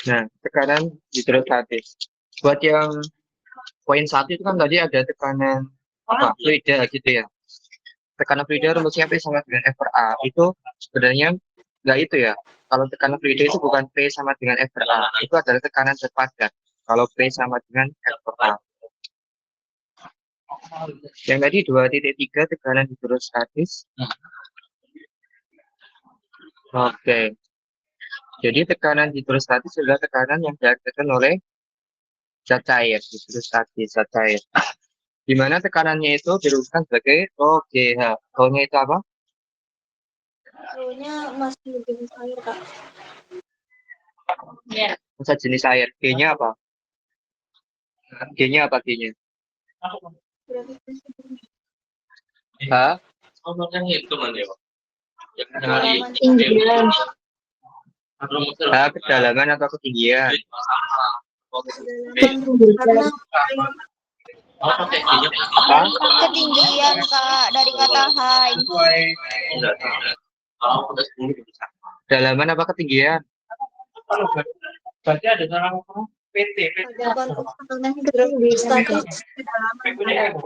Nah, tekanan hidrostatis. Buat yang poin 1 itu kan tadi ada tekanan apa? Fluida gitu ya. Tekanan fluida rumusnya P sama dengan F per A. Itu sebenarnya nggak itu ya. Kalau tekanan fluida itu bukan P sama dengan F per A. Itu adalah tekanan zat padat. Kalau P sama dengan F per A. Yang tadi 2.3 tekanan hidrostatis. Oke. Jadi tekanan hidrostatis adalah tekanan yang dihasilkan oleh zat cair, hidrostatis, zat cair. Di mana tekanannya itu dirumuskan sebagai OGH. O-nya itu apa? Rho-nya masih jenis air, Kak. Masa jenis air. G-nya apa? G-nya apa G-nya? Berarti H? kedalaman. Tinggian. H kedalaman atau ketinggian? Kedalaman karena H? ketinggian, Kak, dari kata high. Kedalaman apa ketinggian? Berarti ada salah ngomong PT. Ada tekanan hidrostatis kedalaman.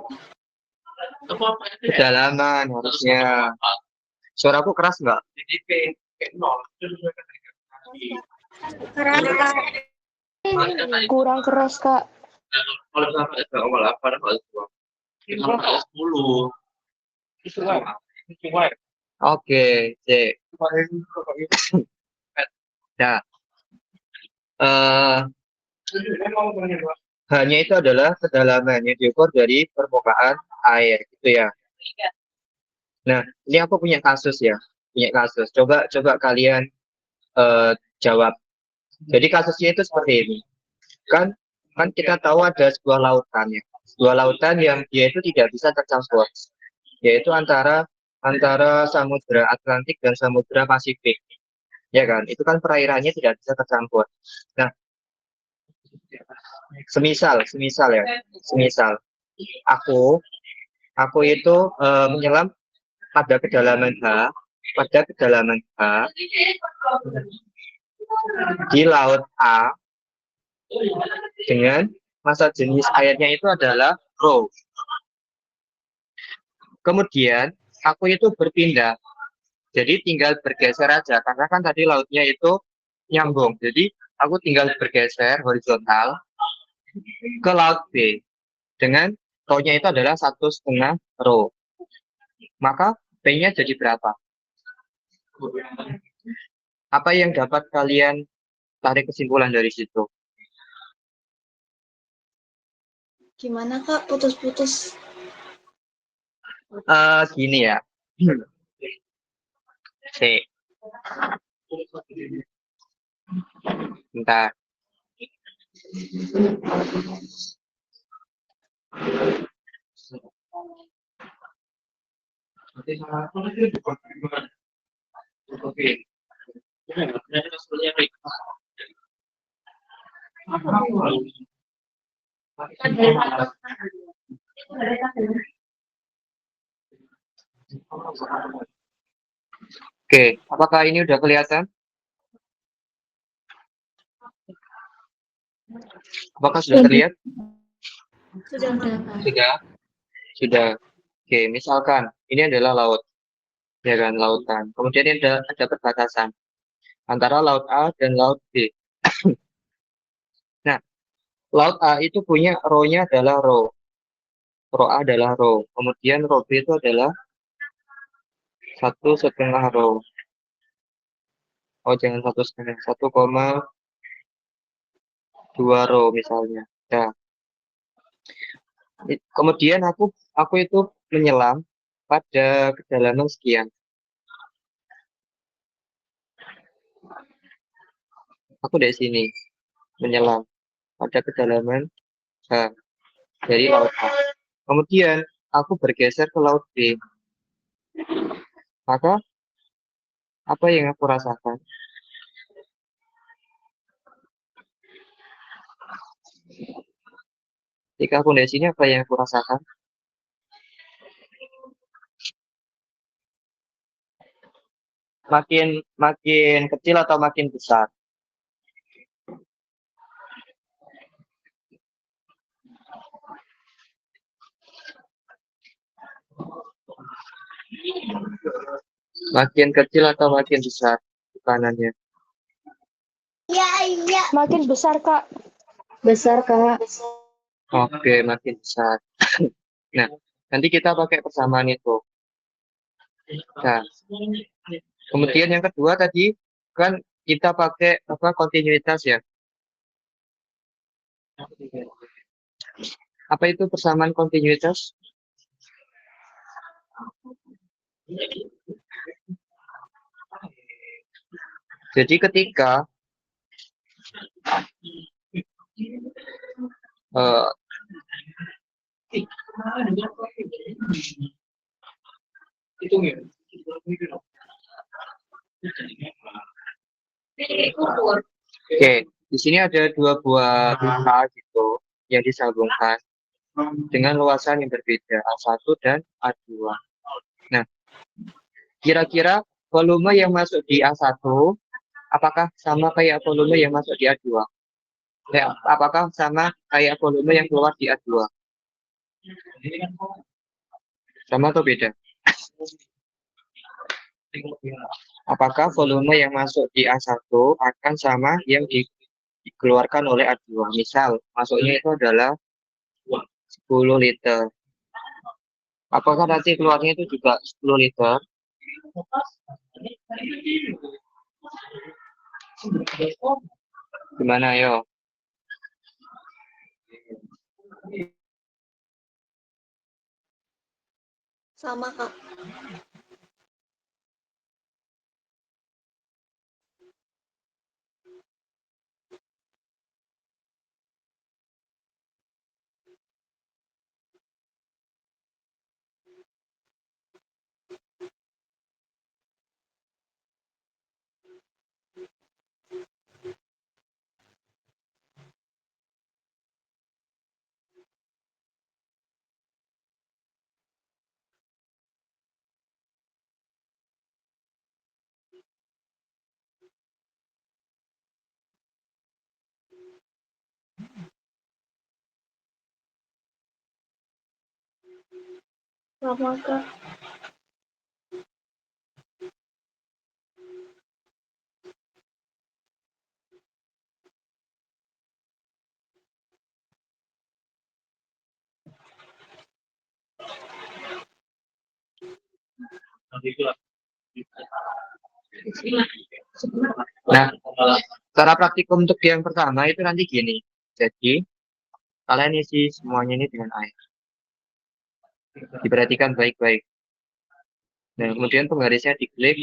Kedalaman harusnya. Suaraku keras nggak? Keras, Kak. Kurang keras, Kak. Oke, C. Nah, hanya itu adalah kedalaman yang diukur dari permukaan air, gitu ya. Nah, ini aku punya kasus ya, punya kasus. Coba kalian jawab. Jadi kasusnya itu seperti ini. Kan kita tahu ada sebuah lautan ya, sebuah lautan yang dia itu tidak bisa tercampur, yaitu antara Samudra Atlantik dan Samudra Pasifik, ya kan? Itu kan perairannya tidak bisa tercampur. Nah, semisal ya, semisal aku itu menyelam pada kedalaman H di laut A dengan massa jenis airnya itu adalah rho. Kemudian aku itu berpindah, jadi tinggal bergeser aja karena kan tadi lautnya itu nyambung. Jadi aku tinggal bergeser horizontal ke laut B dengan rho-nya itu adalah 1,5 rho. Maka P-nya jadi berapa? Apa yang dapat kalian tarik kesimpulan dari situ? Gimana, Kak? Putus-putus. Gini ya. C. Bentar. Oke. Oke, apakah ini udah kelihatan? Apakah sudah terlihat? Sudah, Kak. Sudah. Oke, misalkan ini adalah laut, ya kan, lautan. Kemudian ini ada perbatasan antara laut A dan laut B. Nah, laut A itu punya rho-nya adalah rho. Rho A adalah rho. Kemudian rho B itu adalah 1,5 rho. Oh, jangan 1,5, 1,2 rho misalnya. Nah, kemudian aku itu menyelam pada kedalaman sekian. Aku dari sini menyelam pada kedalaman dari laut A. Kemudian aku bergeser ke laut B. Maka apa yang aku rasakan? Ketika aku dari sini, apa yang aku rasakan? Makin kecil atau makin besar? Makin kecil atau makin besar tekanannya? Makin besar, Kak. Besar, Kak. Oke, makin besar. Nah, nanti kita pakai persamaan itu. Nah, kemudian yang kedua tadi kan kita pakai apa kontinuitas ya. Apa itu persamaan kontinuitas? Jadi ketika eh, oke, di sini ada dua buah angka gitu yang disambungkan dengan luasan yang berbeda, A1 dan A2. Nah, kira-kira volume yang masuk di A1 apakah sama kayak volume yang masuk di A2? Ya, apakah sama kayak volume yang keluar di A2? Sama atau beda? Apakah volume yang masuk di A1 akan sama yang dikeluarkan oleh A2? Misal, masuknya itu adalah 10 liter. Apakah nanti keluarnya itu juga 10 liter? Gimana yo? Sama, Kak. Sama, Kak. Nah, cara praktikum untuk yang pertama itu nanti gini. Jadi, kalian isi semuanya ini dengan air. Diperhatikan baik-baik. Nah, kemudian penggarisnya diklik.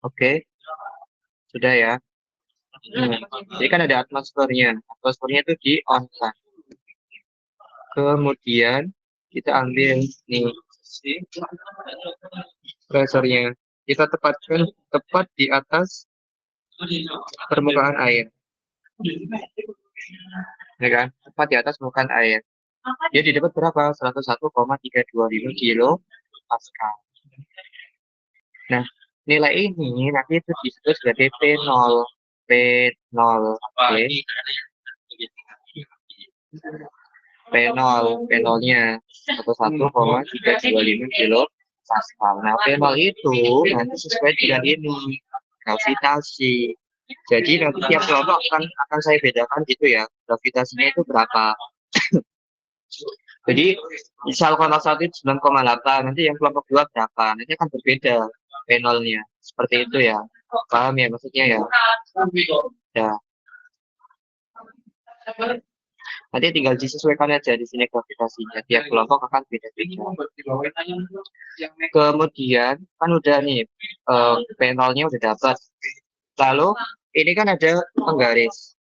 Oke, sudah ya. Nah, ini kan ada atmosfernya. Atmosfernya itu di on kan. Kemudian kita ambil nih presornya. Kita tepatkan tepat di atas permukaan air. Ya kan? Tepat di atas permukaan air. Dia didapat berapa? 101,325 kilo Pascal. Nah, nilai ini nanti itu disebut sebagai P0. P0. Oke. P0. P0-nya 101,325 kilo Pascal. Nah, P0 itu nanti sesuai dengan ini. Gravitasi. Jadi nanti tiap kelompok akan saya bedakan gitu ya. Gravitasinya itu berapa. Jadi misal kelompok 1 itu 9,8, nanti yang kelompok 2 berapa? Nanti akan berbeda P0-nya. Seperti itu ya. Paham ya maksudnya ya? Ya. Nanti tinggal disesuaikan aja di sini gravitasinya. Tiap kelompok akan beda-beda. Kemudian kan udah nih P0-nya udah dapat. Lalu ini kan ada penggaris.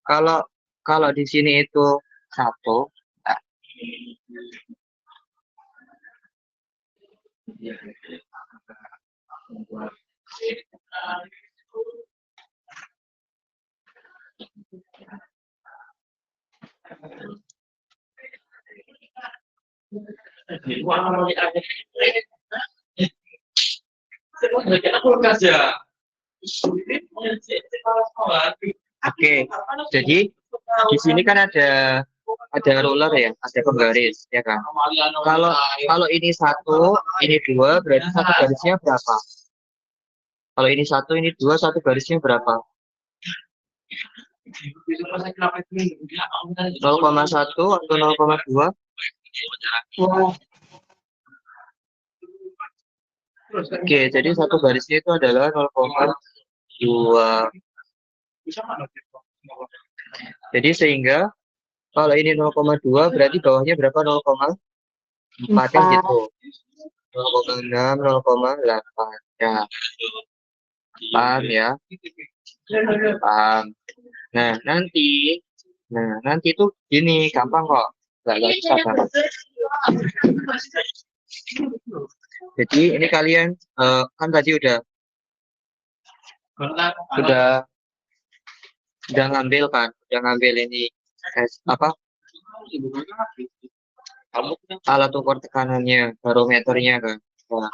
Kalau kalau di sini itu 1, nah, oke, jadi di sini kan ada ada ruler ya, ada penggaris, ya kan? Kalau kalau ini 1, ini 2, berarti satu garisnya berapa? Kalau ini 1, ini 2, satu garisnya berapa? 0,1 atau 0,2? Oke, jadi satu garisnya itu adalah 0,2. Jadi sehingga kalau ini 0,2 berarti bawahnya berapa? 0,4 kan gitu. 0,6, 0,8. Ya, paham ya? Paham. Nah nanti itu gini, gampang kok. Nggak bisa kan? Jadi ini kalian kan tadi udah ngambil kan, udah ngambil ini apa alat ukur tekanannya, barometernya kan. Nah,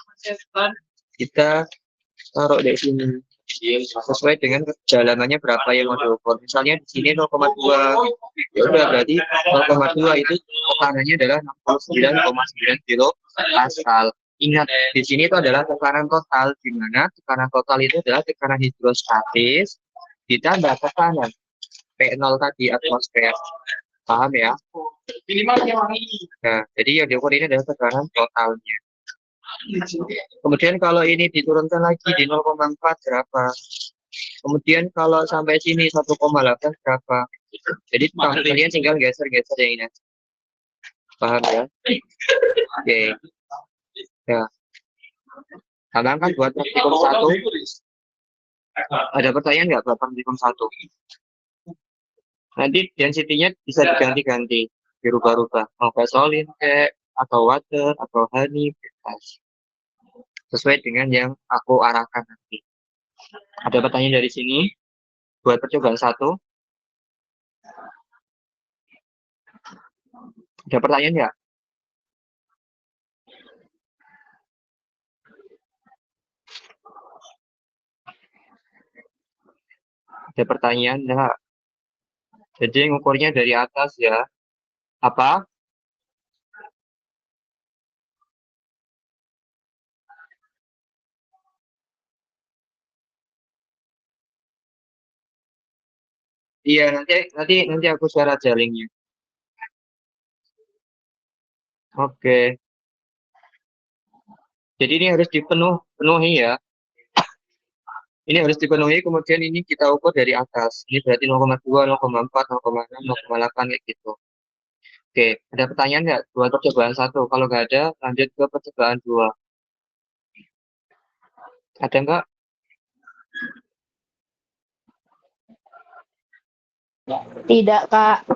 kita taruh di sini sesuai dengan kedalamannya berapa yang mau diukur. Misalnya di sini 0,2, ya udah berarti 0,2 itu tekanannya adalah 69,9 kilo pascal. Ingat di sini itu adalah tekanan total, di mana tekanan total itu adalah tekanan hidrostatis ditambah tekanan P0 tadi atmosfer. Paham ya? Nah, jadi yang diukur ini adalah tekanan totalnya. Kemudian kalau ini diturunkan lagi di 0,4 berapa? Kemudian kalau sampai sini 1,8 berapa? Jadi kalian tinggal geser-geser yang ini. Paham ya? Oke. Ya. Sekarang kan buat praktikum 1. Ada pertanyaan nggak buat praktikum 1? Nanti density-nya bisa diganti-ganti, dirubah-rubah. Mau gasolin kayak atau water atau honey, bebas. Sesuai dengan yang aku arahkan nanti. Ada pertanyaan dari sini buat percobaan 1? Ada pertanyaan nggak? Ada pertanyaan nggak? Jadi ngukurnya dari atas ya. Apa? Iya, nanti aku share aja linknya. Oke. Jadi ini harus dipenuhi ya. Ini harus dipenuhi, kemudian ini kita ukur dari atas. Ini berarti 0,2, 0,4, 0,6, 0,8 kayak gitu. Oke, ada pertanyaan nggak buat percobaan 1? Kalau nggak ada, lanjut ke percobaan 2. Ada nggak? Tidak, Kak.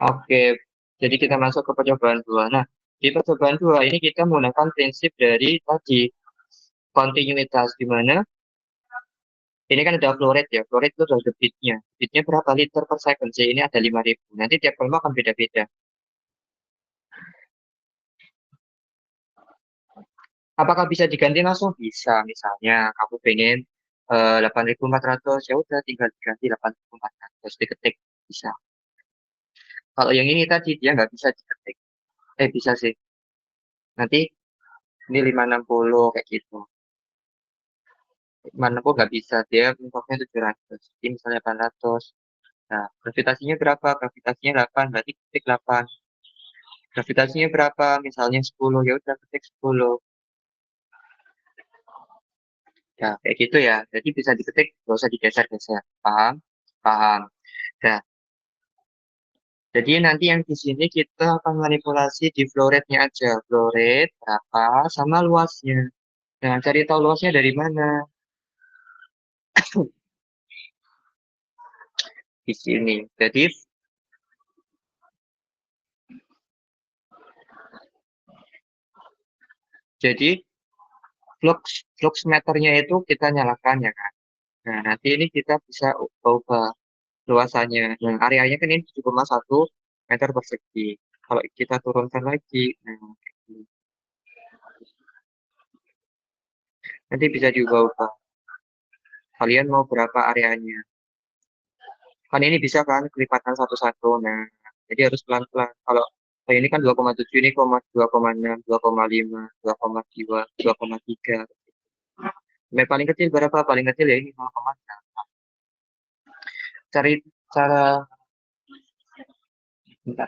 Oke, jadi kita masuk ke percobaan 2. Nah, di percobaan 2 ini kita menggunakan prinsip dari tadi kontinuitas, di mana ini kan ada flow rate ya. Flow rate itu adalah debitnya. Debitnya berapa liter per second sih? Ini ada 5.000. Nanti tiap volume akan beda-beda. Apakah bisa diganti langsung? Bisa. Misalnya kamu pengen 8.400, ya udah tinggal diganti 8.400 diketik, bisa. Kalau yang ini tadi dia nggak bisa diketik. Bisa sih. Nanti ini 560 kayak gitu. 560 nggak bisa, dia mentoknya 700. Jadi misalnya 800. Nah, gravitasinya berapa? Gravitasinya 8, berarti ketik 8. Gravitasinya berapa? Misalnya 10, ya udah ketik 10. Ya, kayak gitu ya. Jadi bisa diketik, nggak usah digeser-geser. Paham? Paham. Nah, jadi nanti yang di sini kita akan manipulasi di flow rate-nya aja. Flow rate berapa sama luasnya. Nah, cari tahu luasnya dari mana? Di sini. Jadi flux meternya itu kita nyalakan ya kan. Nah, nanti ini kita bisa ubah luasannya. Nah, areanya kan ini 7,1 meter persegi. Kalau kita turunkan lagi, nah, nanti bisa diubah-ubah. Kalian mau berapa areanya? Kan ini bisa kan kelipatan satu-satu. Nah, Jadi harus pelan-pelan. Kalau ini kan 2,7, ini 2,6, 2,5, 2,2, 2,3. Sampai paling kecil berapa? Paling kecil ya ini 0,8. Cari cara bentar.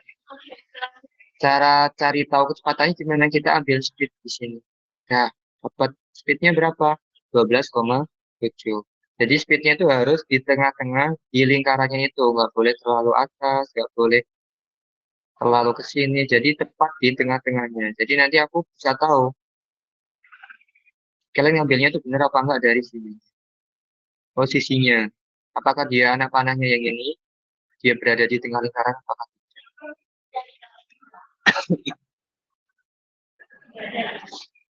Cara cari tahu kecepatannya gimana, kita ambil speed di sini. Nah, dapat speednya berapa? 12,7. Jadi speednya itu harus di tengah-tengah di lingkarannya itu, nggak boleh terlalu atas, nggak boleh terlalu ke sini. Jadi tepat di tengah-tengahnya. Jadi nanti aku bisa tahu kalian ngambilnya itu benar apa enggak dari sini. Posisinya. Apakah dia anak panahnya yang ini? Dia berada di tengah lingkaran apakah?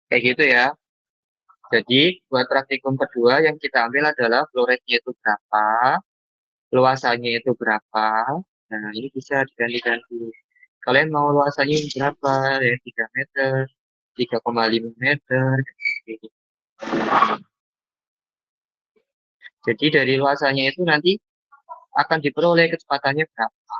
Kayak gitu ya. Jadi buat praktikum kedua yang kita ambil adalah flow rate-nya itu berapa, luasannya itu berapa. Nah, ini bisa diganti-ganti. Kalian mau luasannya berapa? Ya, 3 meter, 3,5 meter. Gitu. Jadi dari luasannya itu nanti akan diperoleh kecepatannya berapa.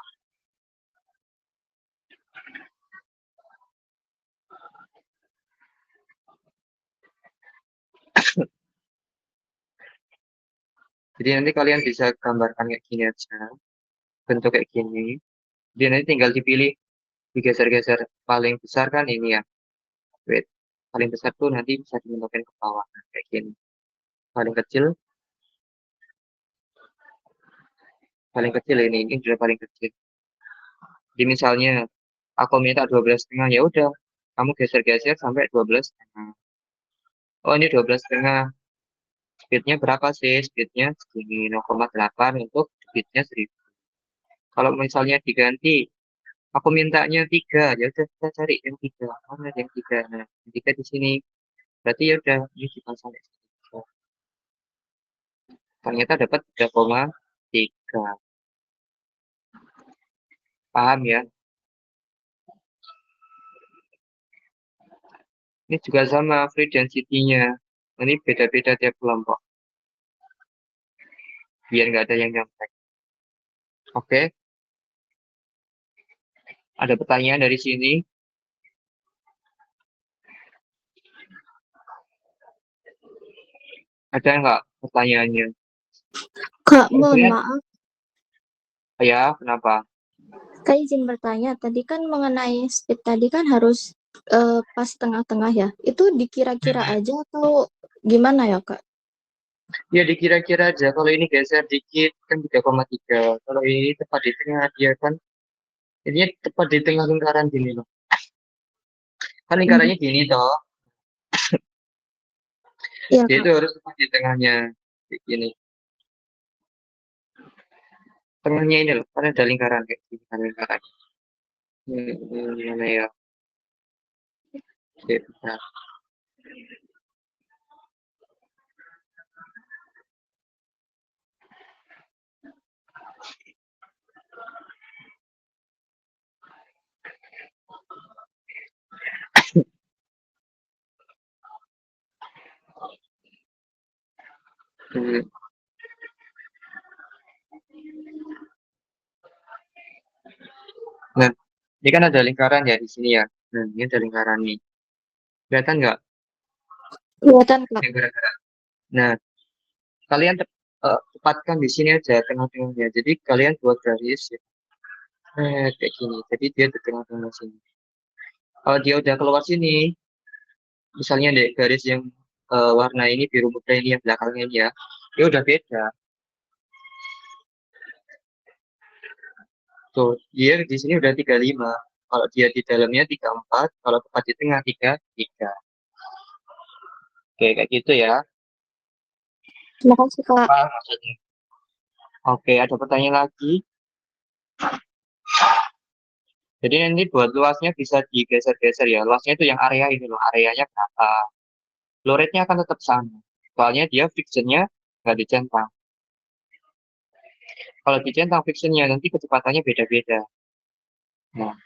Jadi nanti kalian bisa gambarkan kayak gini aja, bentuk kayak gini. Jadi nanti tinggal dipilih, digeser-geser. Paling besar kan ini ya, wait. Paling besar tuh nanti bisa dimasukin ke bawah, nah, kayak gini. Paling kecil ini sudah paling kecil. Jadi misalnya aku minta 12,5, ya udah, kamu geser-geser sampai 12,5. Oh, ini 12,5. Speednya berapa sih? Speednya segini 0,8 untuk speednya 1000. Kalau misalnya diganti, aku mintanya 3, ya udah kita cari yang 3. Mana yang 3? Nah, yang 3 di sini. Berarti ya udah, ini dipasang di sini. Ternyata dapat 3,3. Paham ya? Ini juga sama free density-nya. Ini beda-beda tiap kelompok. Biar nggak ada yang nyontek. Oke. Ada pertanyaan dari sini? Ada nggak pertanyaannya? Kak, mohon Lihat. maaf. Ya, kenapa? Kak izin bertanya, tadi kan mengenai speed tadi kan harus pas tengah-tengah ya. Itu dikira-kira aja atau gimana ya, Kak? Ya, dikira-kira aja. Kalau ini geser dikit, kan 3,3. Kalau ini tepat di tengah, dia kan ini tepat di tengah lingkaran gini loh. Kan Hmm, lingkarannya gini toh. iya, Dia Kak. itu harus tepat di tengahnya. Kayak gini. Tengahnya ini loh. Karena ada lingkaran kayak gini. Kan lingkaran. Mana ya? Oke, bentar. Hmm. Nah, ini kan ada lingkaran ya di sini ya. Nah, ini ada lingkaran nih. Kelihatan nggak? Kelihatan, Kak. Yang gerak-gerak. Nah, kalian tepatkan di sini aja tengah-tengahnya. Jadi kalian buat garis ya. Kayak gini. Jadi dia di tengah-tengah sini. Kalau dia udah keluar sini, misalnya deh garis yang warna ini biru muda ini yang belakangnya ini ya, dia udah beda. Tuh, dia di sini udah 35. Kalau dia di dalamnya 34, kalau tepat di tengah 33. Oke, kayak gitu ya. Terima kasih, Kak. Paham maksudnya? Oke, ada pertanyaan lagi. Jadi nanti buat luasnya bisa digeser-geser ya. Luasnya itu yang area ini loh, areanya berapa. Flow rate-nya akan tetap sama. Soalnya dia friction-nya nggak dicentang. Kalau dicentang friction-nya nanti kecepatannya beda-beda. Nah,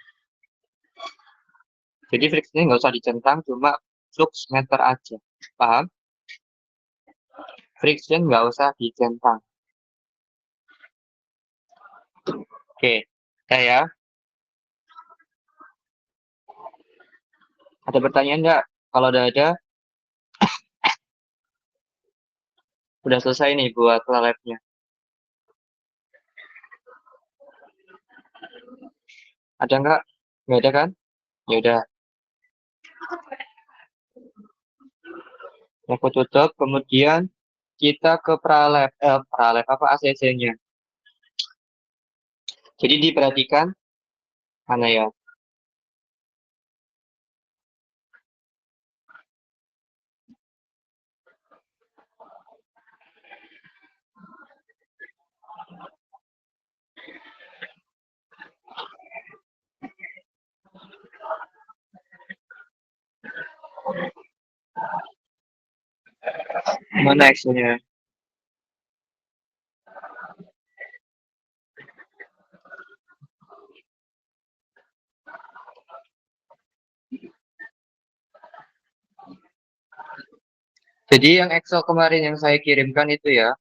jadi friction-nya nggak usah dicentang, cuma flux meter aja. Paham? Friction nggak usah dicentang. Oke, saya Ada pertanyaan nggak? Kalau udah ada, udah selesai nih buat labnya. Ada nggak? Nggak ada kan? Ya udah, aku tutup. Kemudian kita ke pralab apa ACC-nya. Jadi diperhatikan mana ya? Mana Excel-nya? Jadi yang Excel kemarin yang saya kirimkan itu ya,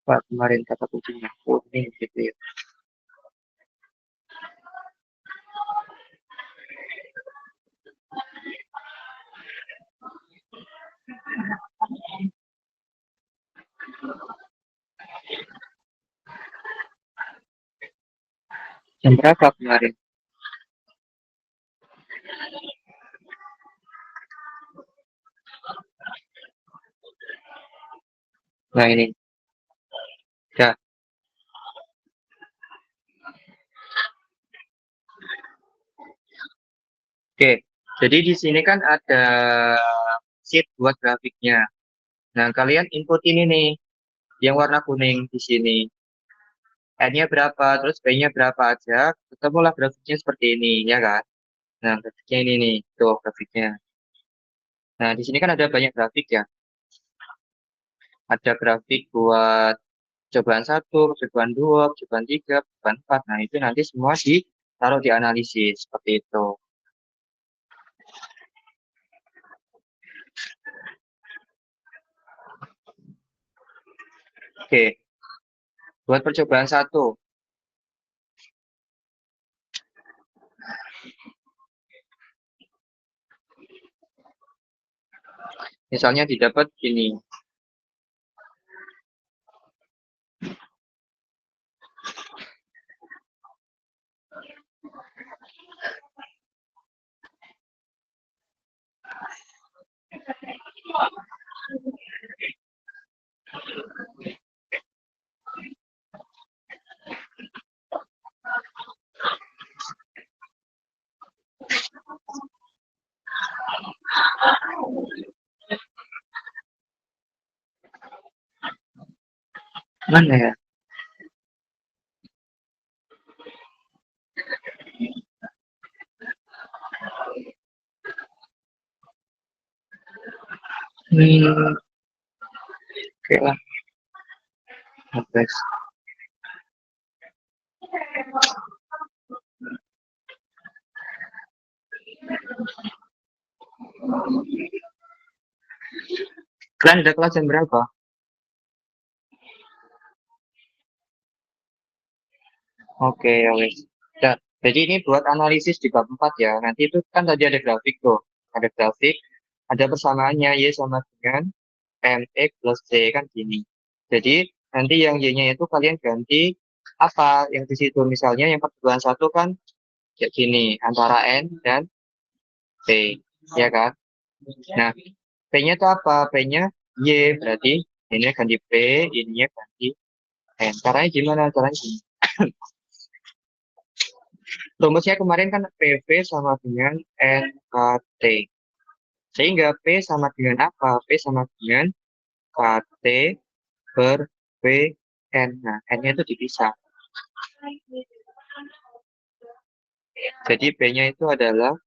Pak, kemarin kata kuncinya kuning gitu ya. Jam berapa kemarin? Nah ini, ya. Oke, jadi di sini kan ada sheet buat grafiknya. Nah, kalian input ini nih, yang warna kuning di sini. N-nya berapa, terus B-nya berapa aja, ketemulah grafiknya seperti ini, ya kan? Nah, grafiknya ini nih, tuh grafiknya. Nah, di sini kan ada banyak grafik ya. Ada grafik buat cobaan 1, cobaan 2, cobaan 3, cobaan 4. Nah, itu nanti semua ditaruh di analisis, seperti itu. Oke, buat percobaan 1. Misalnya didapat gini. Mana ya? Oke lah. Habis. Kalian ada kelas jam berapa? Oke, ya wes. Nah, jadi ini buat analisis di bab 4 ya. Nanti itu kan tadi ada grafik tuh. Ada grafik, ada persamaannya Y sama dengan MX plus C kan gini. Jadi nanti yang Y-nya itu kalian ganti apa yang di situ. Misalnya yang pertemuan 1 kan kayak gini, antara N dan P, ya kan? Nah, P-nya itu apa? P-nya Y, berarti ini ganti P, ininya ganti N. Caranya gimana? Caranya gini. Rumusnya kemarin kan PV sama dengan NKT. Sehingga P sama dengan apa? P sama dengan KT per PN. Nah, N-nya itu dipisah. Jadi P-nya itu adalah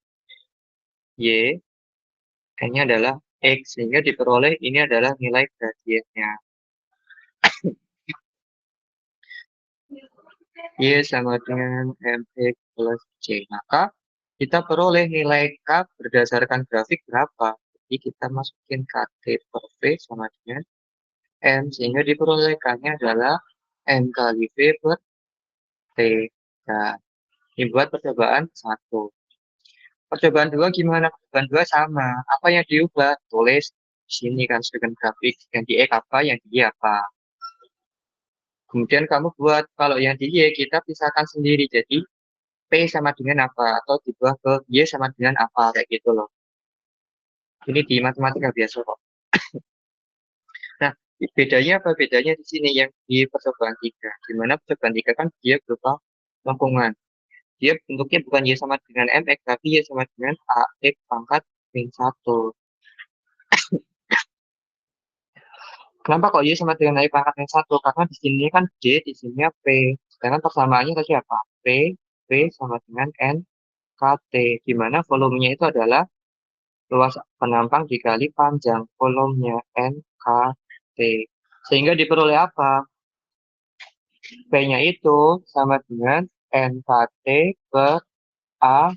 Y, N-nya adalah X. Sehingga diperoleh ini adalah nilai gradiennya. Y sama dengan MX plus C. Maka kita peroleh nilai K berdasarkan grafik berapa? Jadi kita masukin KT per V sama dengan M, sehingga diperolehkannya adalah M kali V per T. Nah, ini buat percobaan 1. Percobaan 2 gimana? Percobaan 2 sama. Apa yang diubah? Tulis di sini kan dengan grafik. Yang di X apa, yang di Y apa. Kemudian kamu buat, kalau yang di Y kita pisahkan sendiri. Jadi P sama dengan apa? Atau dibuat ke Y sama dengan apa? Kayak gitu loh. Ini di matematika biasa kok. Nah, bedanya apa? Bedanya di sini yang di percobaan 3. Dimana percobaan 3 kan dia berupa lengkungan. Dia bentuknya bukan Y sama dengan MX, tapi Y sama dengan AX pangkat min 1. Kenapa kok Y sama dengan Y pangkat min 1? Karena di sini kan D, di sini P. Sedangkan persamaannya tadi apa? P sama dengan N KT. Di mana volumenya itu adalah luas penampang dikali panjang volumenya NKT. Sehingga diperoleh apa? P-nya itu sama dengan NKT per A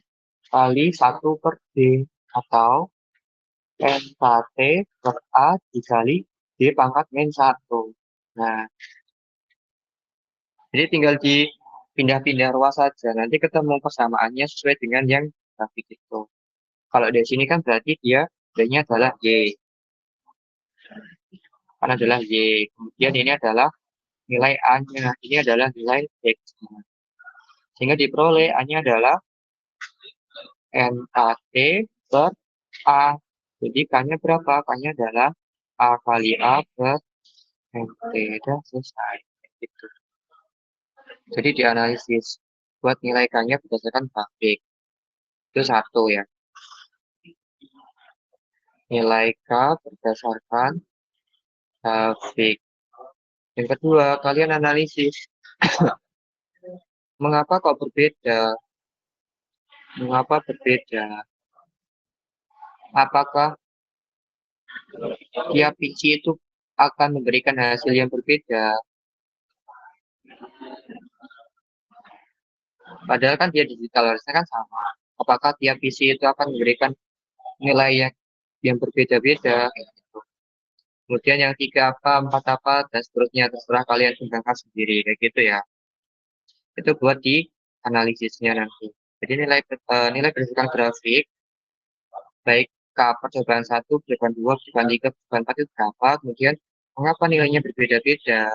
kali 1 per D. Atau NKT per A dikali D pangkat min 1. Nah, jadi tinggal dipindah-pindah ruas saja. Nanti ketemu persamaannya sesuai dengan yang grafik itu. Kalau di sini kan berarti D-nya adalah Y. Kan adalah Y. Kemudian ini adalah nilai A-nya. Ini adalah nilai X-nya. Sehingga diperoleh A-nya adalah NKT per A. Jadi K-nya berapa? K-nya adalah A kali A per NT. Udah selesai. Gitu. Jadi dianalisis buat nilai K-nya berdasarkan grafik. Itu 1 ya. Nilai K berdasarkan grafik. Yang kedua, kalian analisis. Mengapa kok berbeda? Mengapa berbeda? Apakah tiap biji itu akan memberikan hasil yang berbeda? Padahal kan dia digital, harusnya kan sama. Apakah tiap biji itu akan memberikan nilai yang berbeda-beda? Gitu. Kemudian yang 3 apa, 4 apa, dan seterusnya. Terserah kalian kembangkan sendiri. Kayak gitu ya. Itu buat di analisisnya nanti. Jadi nilai berdasarkan grafik, baik K percobaan 1, percobaan 2, percobaan 3, percobaan 4 itu berapa, kemudian mengapa nilainya berbeda-beda,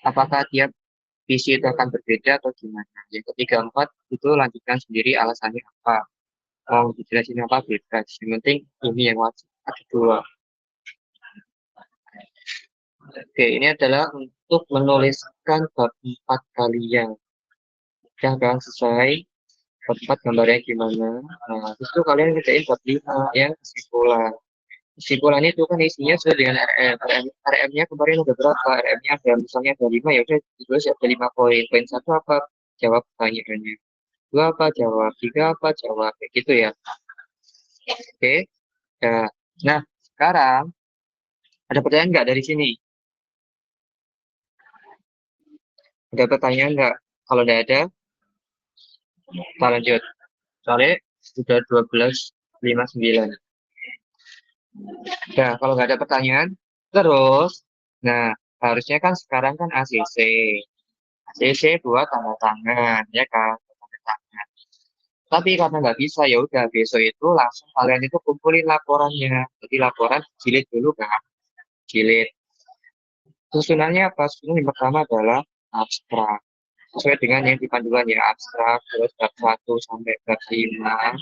apakah tiap visi itu akan berbeda atau gimana. Yang ketiga, 4 itu lanjutkan sendiri alasannya apa. Mau dijelasin apa bebas, yang penting ini yang wajib, ada 2. Oke, ini adalah untuk menuliskan bab 4 kalian. Yang akan sesuai bab 4 gambarnya gimana. Nah, terus itu kalian kerjain bab 5 yang kesimpulan. Kesimpulan itu kan isinya sesuai dengan RM. RM-nya kemarin udah berapa? RM-nya ada misalnya ada 5, ya udah ditulis ada 5 poin. Poin 1 apa? Jawab pertanyaannya. 2 apa? Jawab. 3 apa? Jawab. Kayak gitu ya. Oke. Ya. Nah, sekarang ada pertanyaan nggak dari sini? Ada pertanyaan nggak? Kalau nggak ada, kita lanjut. Soalnya sudah 12.59. Nah, kalau nggak ada pertanyaan, terus, nah, harusnya kan sekarang kan ACC. ACC buat tanda tangan, ya kan? Tanda tangan. Tapi karena nggak bisa, ya udah besok itu langsung kalian itu kumpulin laporannya. Jadi laporan jilid dulu kan, jilid. Susunannya apa? Susunan yang pertama adalah abstrak. Sesuai dengan yang di panduan ya, abstrak, terus bab 1 sampai bab 5.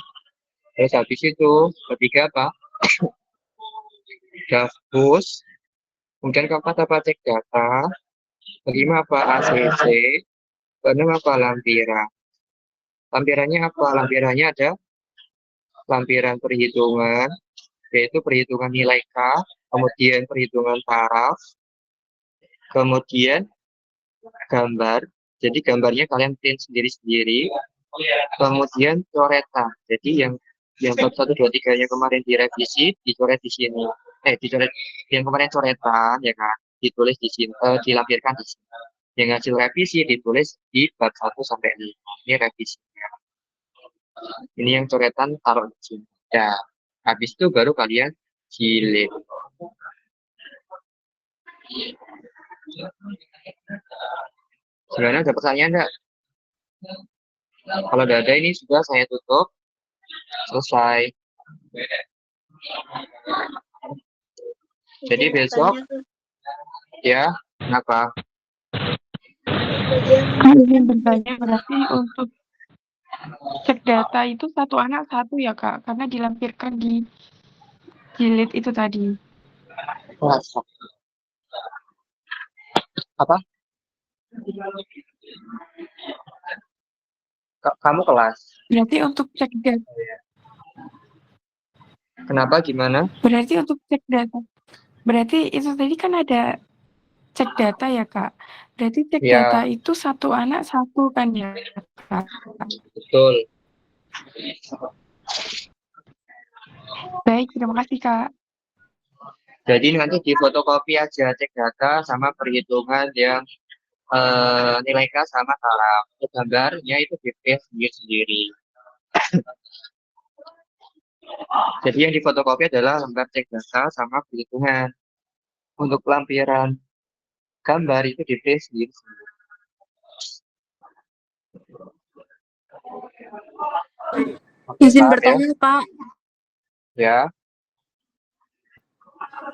Terus habis itu, ketiga apa? Dafbus, kemudian keempat apa? Cek data, kelima apa? ACC, keenam apa? Lampiran. Lampirannya apa? Lampirannya ada lampiran perhitungan, yaitu perhitungan nilai K, kemudian perhitungan taraf, kemudian gambar. Jadi gambarnya kalian print sendiri-sendiri, kemudian coretan. Jadi yang bab 1, 2, 3 yang kemarin direvisi, dicoret di sini. Dicoret yang kemarin coretan ya kan, ditulis di sini, dilampirkan di sini. Yang hasil revisi ditulis di bab 1 sampai 5. Ini revisinya. Ini yang coretan taruh di sini. Ya. Habis itu baru kalian jilid. Sebenarnya ada pertanyaan enggak? Kalau tidak ada, ini sudah saya tutup. Selesai. Jadi Izin besok, bertanya tuh. ya, kenapa? Izin bertanya, berarti untuk cek data itu satu anak satu ya Kak, karena dilampirkan di jilid itu tadi. Apa? Kamu kelas? Berarti untuk cek data, Kenapa? Gimana? berarti untuk cek data, berarti itu tadi kan ada cek data ya Kak. Berarti cek Ya, data itu satu anak satu kan ya Kak. betul. Baik, terima kasih Kak. Jadi nanti di fotokopi aja cek data sama perhitungan yang nilai K sama salah. Untuk gambarnya itu di paste sendiri. Jadi yang di fotokopi adalah lembar cek data sama perhitungan. Untuk lampiran gambar itu di paste sendiri. Oke, Izin paham ya? bertanya, Kak. Ya,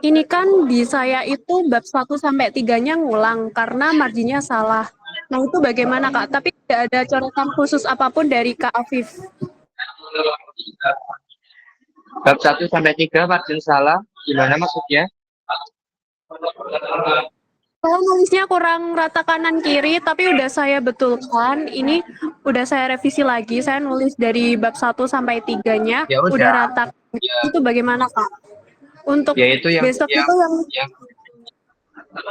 Ini kan di saya itu bab 1 sampai 3-nya ngulang karena marginnya salah. Nah, itu bagaimana, Kak? Tapi tidak ada coretan khusus apapun dari Kak Afif. bab 1 sampai 3 margin salah. Gimana maksudnya? Kalau nulisnya kurang rata kanan kiri, tapi udah saya betulkan. Ini udah saya revisi lagi. Saya nulis dari bab 1 sampai 3-nya Ya udah udah. rata. Itu bagaimana, Kak? Untuk Ya itu besok itu yang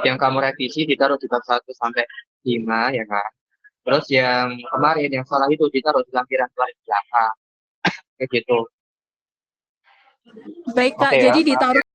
yang kamu revisi ditaruh di bab 1 sampai 5 ya kan. Terus yang kemarin yang salah itu ditaruh di lampiran paling belakang. Kayak gitu. baik, Kak. Oke ya, Jadi paham ya? ditaruh